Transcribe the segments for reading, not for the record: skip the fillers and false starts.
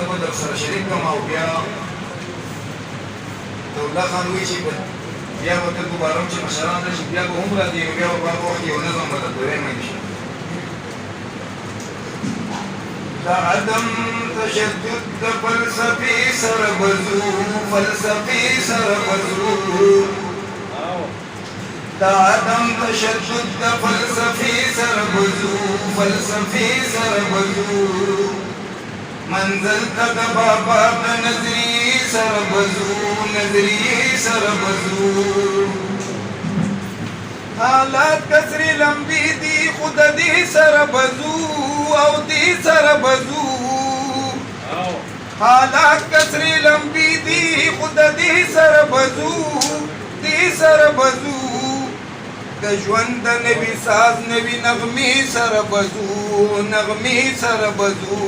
زه به درسره شریک کړم او بیا دولت خان وایي چې بیا به ته دوباره هم چې مشران راشي بیا به هم راځي نو بیا به بعض وخت یو نظم به درته وایم انشاءالله. د عدم تشدد د فلسفې سره بزو فلسفې سره بزو د عدم تشدد د فلسفې سره بزو فلسفې سره بزو منزل ته د بابا د نظریې سره بزو نظریې سره بزو حالات کسری لمبی دی خود دی سر بزو او دی سر بزو حالات کسری لمبی دی خود دی سر بزو دی سر بزو د ژوند نوی ساز نوی نغمی سر بزو نغمی سر بزو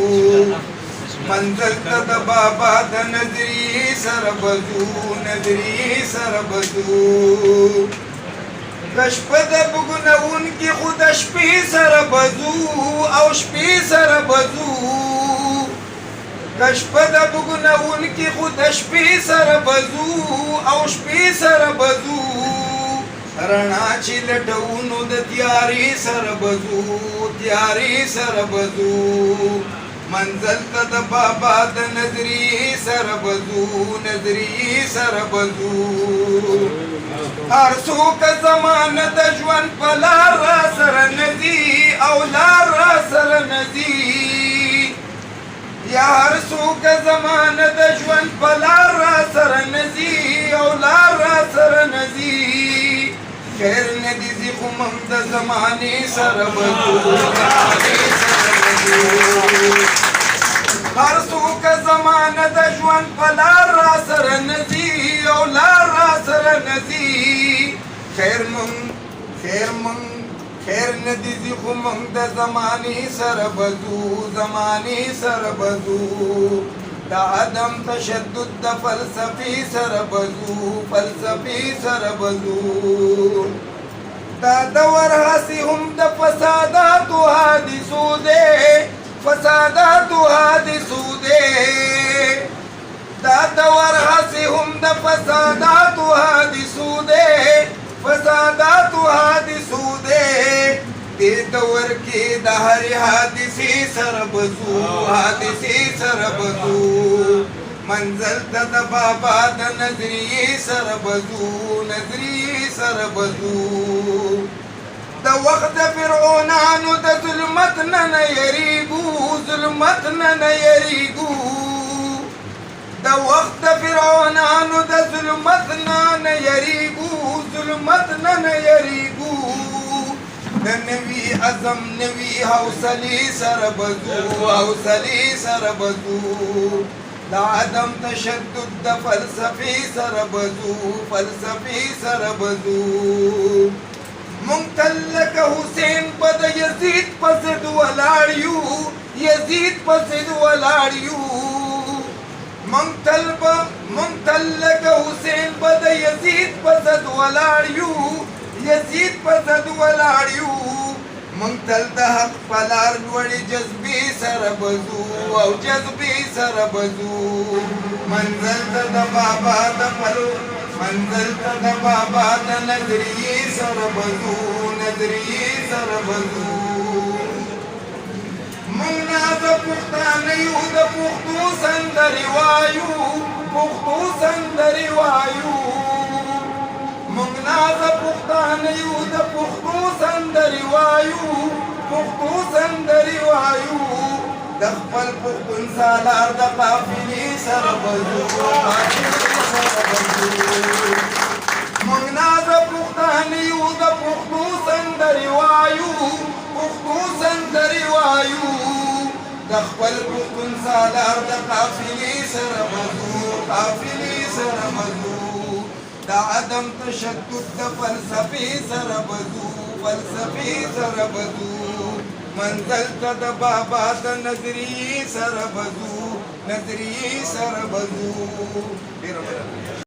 منزل ته د بابا د نظریې سر بزو نظریې سر بزو کشپ د بګنون کی خود شپې سره بزو او شپې سره بزو کشپ د بګنون کی خود شپې سره بزو او شپې سره بزو رڼا چې لټونو د تیارې سره بزو تیارې سره بزو منزل ته د بابا د نظریې سره بزو نظریې سره بزو هر څوک زمانه د ژوند په لار را سره نځي او لار را سره نځي یا هر څوک زمانه د ژوند په لار را سره نځي او لار را سره نځي خیر نه دي ځي خو موږ د زمانې سره بزو هر څوک زمانه د ژوند په لار را سره نځي او لار را سره نځي خیر نه دي ځي خو موږ د زمانې سره بزو زمانې سره بزو د عدم تشدد د فلسفې سره بزو فلسفې سره بزو دا دور هسې هم د فساداتو حادثو دی فساداتو حادثو دی دا دور هسې هم د فساداتو حادثو دی فساداتو حادثو دی دې دور کې د هرې حادثې سره بزو حادثې سره بزو منزل ته د بابا د نظریې سره بزو نظریې سره بزو د وخت فرعونانو د ظلمت نه یریږو ظلمت نه یریږو د وخت فرعونانو د ظلمت نه یریږو ظلمت نه یریږو د نوي عزم نوي حوصلې سره بزو حوصلې سره بزو د عدم تشدد د فلسفې سره بزو فلسفې سره بزو مونږ تل لکه حسین په د یزید په ضد ولاړ یو یزید په ضد ولاړ یو مونږ تل لکه حسین په د یزید په ضد ولاړ یو یزید په ضد ولاړ یو مونږ تل د حق په لار لوړې جذبې سره بزو او جذبې سره بزو منزل ته د بابا د پلو منزل ته د بابا د نظریې سره بزو نظریې سره بزو مونږ نه د پښتانه یو د پښتو سندرې وایو پښتو سندرې وایو مونږ نه د پښتانه یو د پښتو سندرې وایو پښتو سندرې وایو د خپل پښتون سالار د قافلې سره بزو مونږ نه د پښتانه یو د پښتو سندرې وایو پښتو سندرې وایو د خپل پښتون سالار د قافلې سره بزو قافلې سره بزو د عدم تشدد د فلسفې سره بزو فلسفې سره بزو منزل ته د بابا د نظریې سره بزو نظریې سره بزو